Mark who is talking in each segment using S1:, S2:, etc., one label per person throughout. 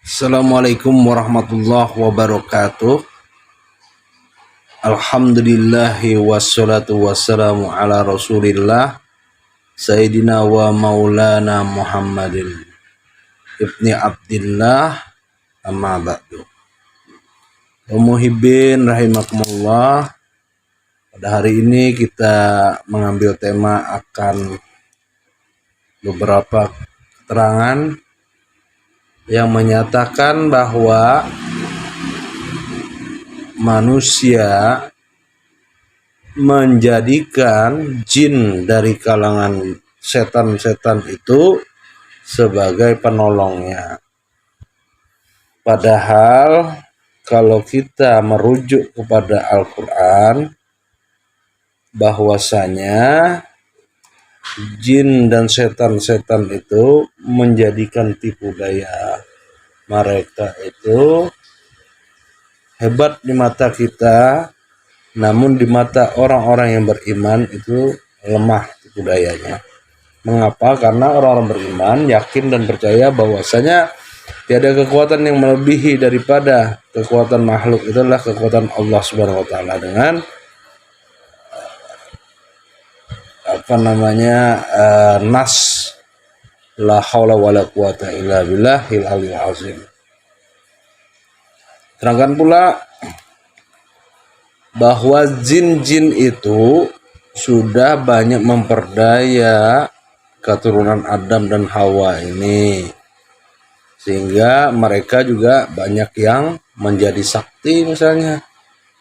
S1: Assalamualaikum warahmatullahi wabarakatuh. Alhamdulillahi wassalatu wassalamu ala rasulillah Sayyidina wa maulana Muhammadin ibni Abdillah, amma ba'du. Muhibbin rahimakumullah. Pada hari ini kita mengambil tema akan beberapa keterangan yang menyatakan bahwa manusia menjadikan jin dari kalangan setan-setan itu sebagai penolongnya. Padahal kalau kita merujuk kepada Al-Quran, bahwasanya jin dan setan-setan itu menjadikan tipu daya mereka itu hebat di mata kita, namun di mata orang-orang yang beriman itu lemah tipu dayanya. Mengapa? Karena orang-orang beriman yakin dan percaya bahwasanya tiada kekuatan yang melebihi daripada kekuatan makhluk, itu adalah kekuatan Allah Subhanahu wa taala dengan nas la haula wala quwata illa billahil aliyil azim. Terangkan pula bahwa jin-jin itu sudah banyak memperdaya keturunan Adam dan Hawa ini, sehingga mereka juga banyak yang menjadi sakti, misalnya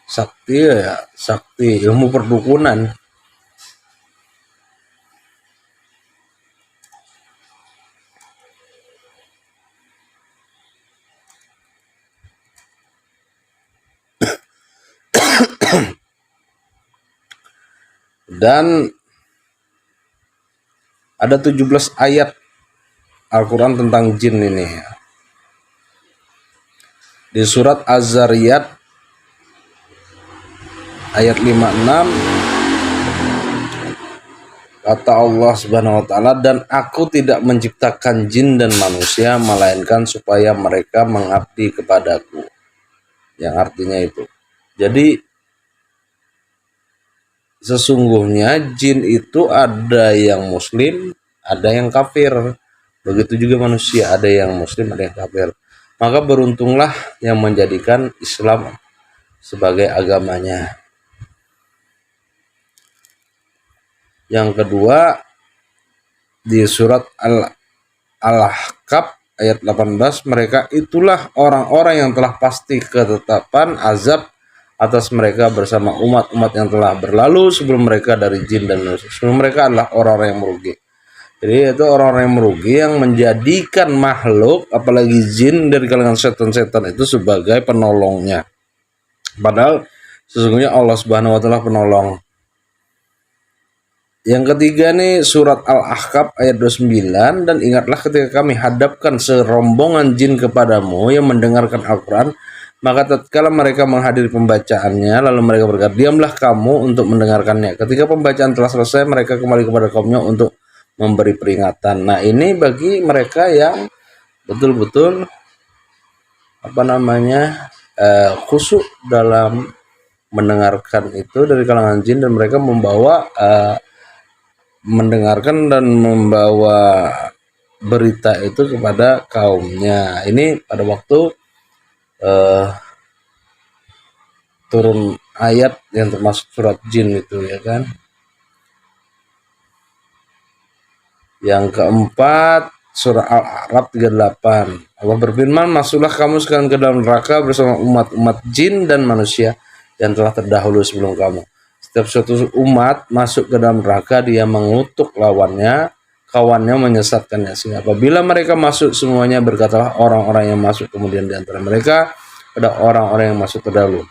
S1: sakti ilmu perdukunan. Dan ada 17 ayat Al-Quran tentang jin ini. Di surat Az-Zariyat ayat 56 kata Allah Subhanahu wa taala, dan aku tidak menciptakan jin dan manusia melainkan supaya mereka mengabdi kepadaku. Yang artinya itu, jadi sesungguhnya jin itu ada yang muslim, ada yang kafir. Begitu juga manusia, ada yang muslim, ada yang kafir. Maka beruntunglah yang menjadikan Islam sebagai agamanya. Yang kedua, di surat Al-Ahqaf ayat 18, mereka itulah orang-orang yang telah pasti ketetapan azab atas mereka bersama umat-umat yang telah berlalu sebelum mereka dari jin dan manusia. Sebelum mereka adalah orang-orang yang merugi. Jadi itu orang-orang yang merugi yang menjadikan makhluk, apalagi jin dari kalangan setan-setan itu sebagai penolongnya. Padahal sesungguhnya Allah Subhanahu wa taala penolong. Yang ketiga nih surat Al-Ahqaf ayat 29, dan ingatlah ketika kami hadapkan serombongan jin kepadamu yang mendengarkan Al-Quran, maka tatkala mereka menghadiri pembacaannya, lalu mereka berkata, diamlah kamu untuk mendengarkannya. Ketika pembacaan telah selesai, mereka kembali kepada kaumnya untuk memberi peringatan. Nah, ini bagi mereka yang betul-betul khusyuk dalam mendengarkan itu dari kalangan jin, dan mereka mendengarkan dan membawa berita itu kepada kaumnya. Ini pada waktu turun ayat yang termasuk surat jin itu, ya kan. Yang keempat, surah Al-A'raf 38. Allah berfirman, masuklah kamu sekalian ke dalam neraka bersama umat-umat jin dan manusia yang telah terdahulu sebelum kamu. Setiap suatu umat masuk ke dalam neraka, dia mengutuk lawannya, kawannya menyesatkannya. Sehingga apabila mereka masuk semuanya, berkatalah orang-orang yang masuk kemudian di antara mereka pada orang-orang yang masuk terdahulu,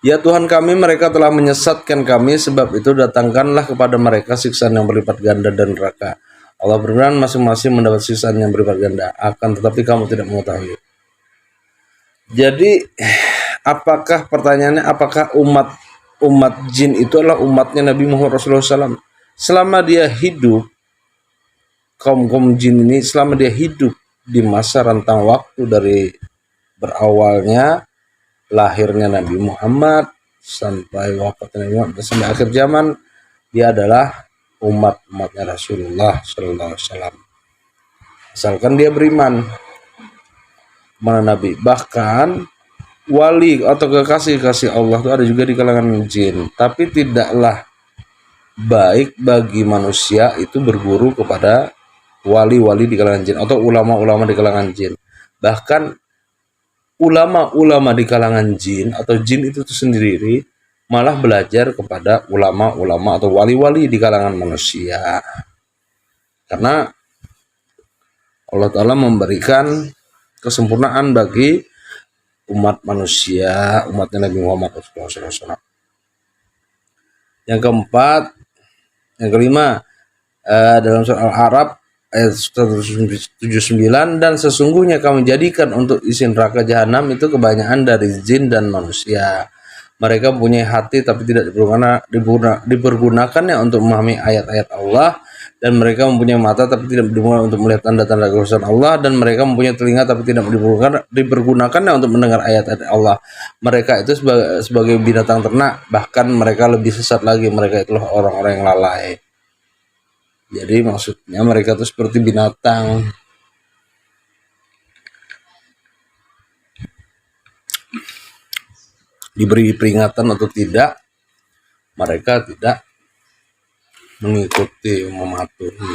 S1: ya Tuhan kami, mereka telah menyesatkan kami, sebab itu datangkanlah kepada mereka siksaan yang berlipat ganda dan neraka. Allah berfirman, masing-masing mendapat siksaan yang berlipat ganda, akan tetapi kamu tidak mengetahui. Jadi pertanyaannya, apakah umat jin itu adalah umatnya Nabi Muhammad Rasulullah SAW? Selama dia hidup, kaum jin ini selama dia hidup di masa rentang waktu dari berawalnya lahirnya Nabi Muhammad sampai wafatnya Nabi Muhammad sampai akhir zaman, dia adalah umatnya Rasulullah Sallallahu Alaihi Wasallam. Asalkan dia beriman mana Nabi. Bahkan wali atau kekasih Allah itu ada juga di kalangan jin. Tapi tidaklah baik bagi manusia itu berguru kepada wali-wali di kalangan jin atau ulama-ulama di kalangan jin. Bahkan ulama-ulama di kalangan jin atau jin itu sendiri malah belajar kepada ulama-ulama atau wali-wali di kalangan manusia. Karena Allah Ta'ala memberikan kesempurnaan bagi umat manusia, umatnya Nabi Muhammad SAW. Yang keempat, yang kelima, dalam surah Al-A'raf ayat 179, dan sesungguhnya kami jadikan untuk isi neraka jahanam itu kebanyakan dari jin dan manusia. Mereka mempunyai hati tapi tidak dipergunakannya untuk memahami ayat-ayat Allah, dan mereka mempunyai mata tapi tidak digunakan untuk melihat tanda-tanda kekuasaan Allah, dan mereka mempunyai telinga tapi tidak dipergunakannya untuk mendengar ayat-ayat Allah. Mereka itu sebagai binatang ternak, bahkan mereka lebih sesat lagi. Mereka itulah orang-orang yang lalai. Jadi maksudnya mereka itu seperti binatang. Diberi peringatan atau tidak, mereka tidak mengikuti, mematuhi.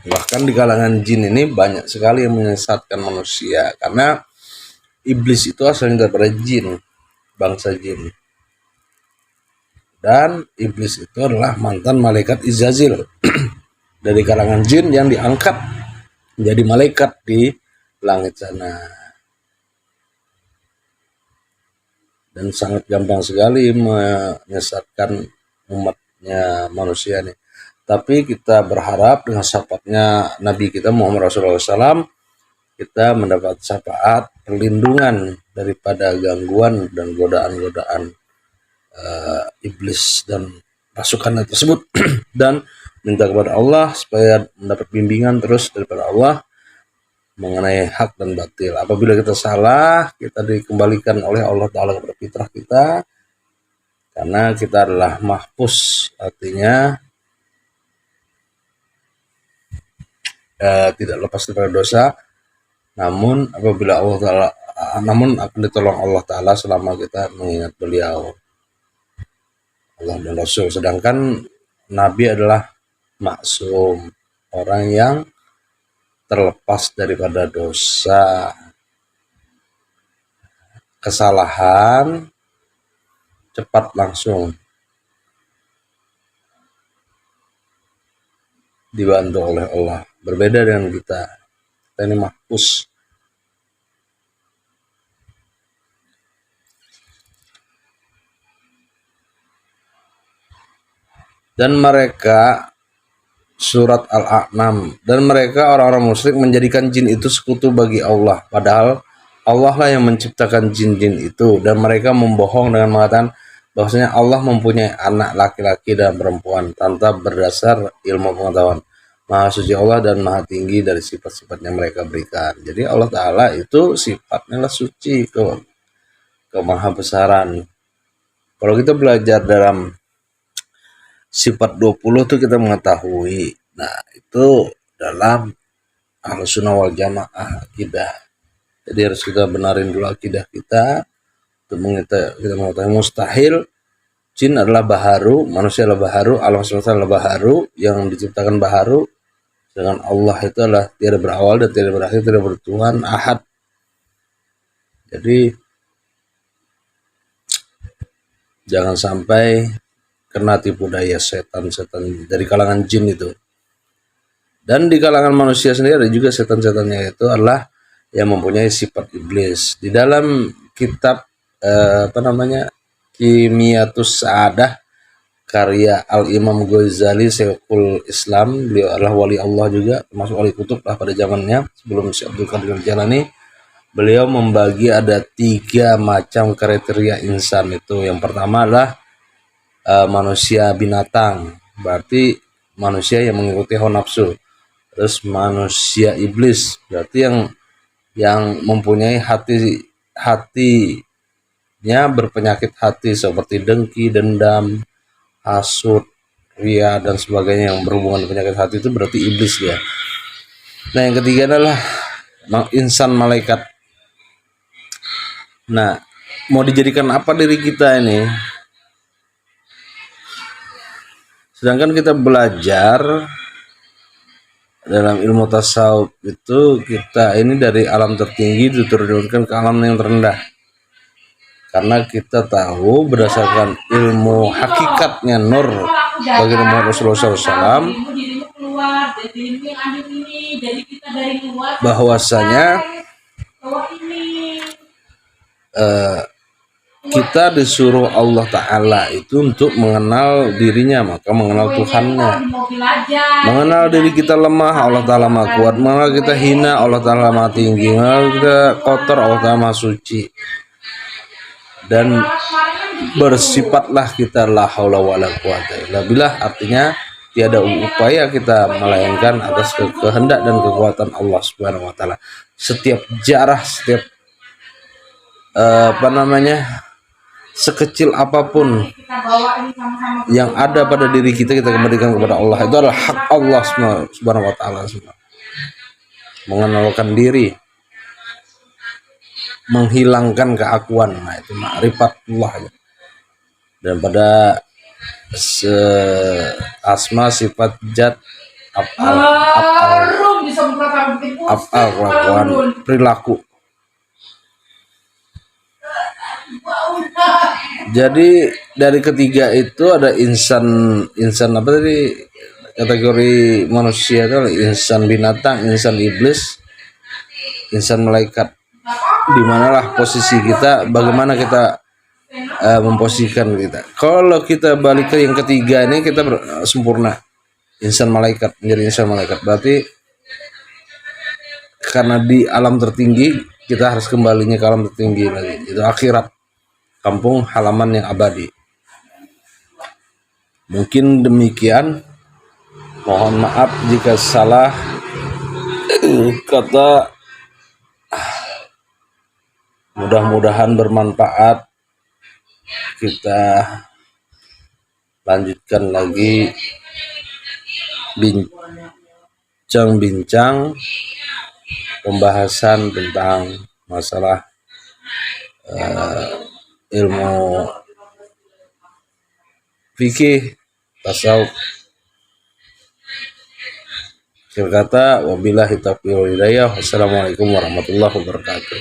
S1: Bahkan di kalangan jin ini banyak sekali yang menyesatkan manusia, karena iblis itu asalnya daripada jin, bangsa jin. Dan iblis itu adalah mantan malaikat Izazil dari kalangan jin yang diangkat menjadi malaikat di langit sana. Dan sangat gampang sekali menyesatkan umatnya manusia nih. Tapi kita berharap dengan syafaatnya Nabi kita Muhammad Rasulullah SAW, kita mendapat syafaat perlindungan daripada gangguan dan godaan-godaan iblis dan pasukannya tersebut. Dan minta kepada Allah supaya mendapat bimbingan terus daripada Allah mengenai hak dan batil. Apabila kita salah, kita dikembalikan oleh Allah Ta'ala kepada fitrah kita, karena kita adalah mahfuz, artinya tidak lepas daripada dosa. Namun apabila Allah Ta'ala, namun akan ditolong Allah Ta'ala selama kita mengingat beliau, Allah dan Rasul. Sedangkan Nabi adalah maksum, orang yang terlepas daripada dosa, kesalahan, cepat langsung dibantu oleh Allah. Berbeda dengan kita ini mahfuz. Dan mereka, surat Al-A'nam, dan mereka orang-orang musyrik menjadikan jin itu sekutu bagi Allah, padahal Allah lah yang menciptakan jin-jin itu. Dan mereka membohong dengan mengatakan bahwasanya Allah mempunyai anak laki-laki dan perempuan tanpa berdasar ilmu pengetahuan. Maha suci Allah dan maha tinggi dari sifat-sifat yang mereka berikan. Jadi Allah Ta'ala itu sifatnya lah suci, ke maha besaran. Kalau kita belajar dalam sifat 20 itu kita mengetahui. Nah, itu dalam Ahlussunnah wal Jamaah akidah. Jadi harus kita benarin dulu akidah kita untuk kita mengetahui mustahil jin adalah baharu, manusia adalah baharu, alam semesta adalah baharu, yang diciptakan baharu. Dengan Allah itu adalah tiada berawal dan tiada berakhir, tidak bertuhan, ahad. Jadi jangan sampai kena tipu daya setan-setan dari kalangan jin itu. Dan di kalangan manusia sendiri ada juga setan-setannya, itu adalah yang mempunyai sifat iblis. Di dalam kitab Kimiyatus Sa'adah karya Al-Imam Ghazali Syekhul Islam, beliau adalah wali Allah juga, termasuk wali kutub lah pada zamannya sebelum Syekh Abdul Qadir Jalani. Beliau membagi ada 3 macam kriteria insan itu. Yang pertama adalah manusia binatang, berarti manusia yang mengikuti hawa nafsu. Terus manusia iblis berarti yang mempunyai hatinya berpenyakit hati seperti dengki, dendam, hasut, ria dan sebagainya yang berhubungan dengan penyakit hati, itu berarti iblis dia. Nah, yang ketiga adalah insan malaikat. Nah, mau dijadikan apa diri kita ini? Sedangkan kita belajar dalam ilmu tasawuf itu, kita ini dari alam tertinggi diturunkan ke alam yang terendah. Karena kita tahu berdasarkan ilmu hakikatnya nur bagi Muhammad Rasulullah SAW, bahwasanya kita disuruh Allah Ta'ala itu untuk mengenal dirinya, maka mengenal Tuhannya. Mengenal diri kita lemah, Allah Ta'ala maha kuat. Mengenal kita hina, Allah Ta'ala maha tinggi. Mengenal kita kotor, Allah Ta'ala maha suci. Dan bersifatlah kita la haula wala quwata illa billah, artinya tiada upaya kita melainkan atas kehendak dan kekuatan Allah Subhanahu wa taala. Setiap jarah, setiap sekecil apapun yang ada pada diri kita, kita kembalikan kepada Allah. Itu adalah hak Allah Subhanahu wa taala. Mengenalkan diri, menghilangkan keakuan, nah itu ma'rifatullah. Dan pada asma, sifat, zat, af'al, kelakuan, perilaku. Jadi dari ketiga itu ada insan apa tadi, kategori manusia itu insan binatang, insan iblis, insan malaikat. Di manalah posisi kita, bagaimana kita memposisikan kita. Kalau kita balik ke yang ketiga ini, kita sempurna insan malaikat, menjadi insan malaikat. Berarti karena di alam tertinggi, kita harus kembalinya ke alam tertinggi lagi, itu akhirat, kampung halaman yang abadi. Mungkin demikian. Mohon maaf jika salah kata. Mudah-mudahan bermanfaat. Kita lanjutkan lagi bincang-bincang pembahasan tentang masalah ilmu fikih, tasawuf. Akhir kata, wabillahi taufiq wal hidayah. Wassalamualaikum warahmatullahi wabarakatuh.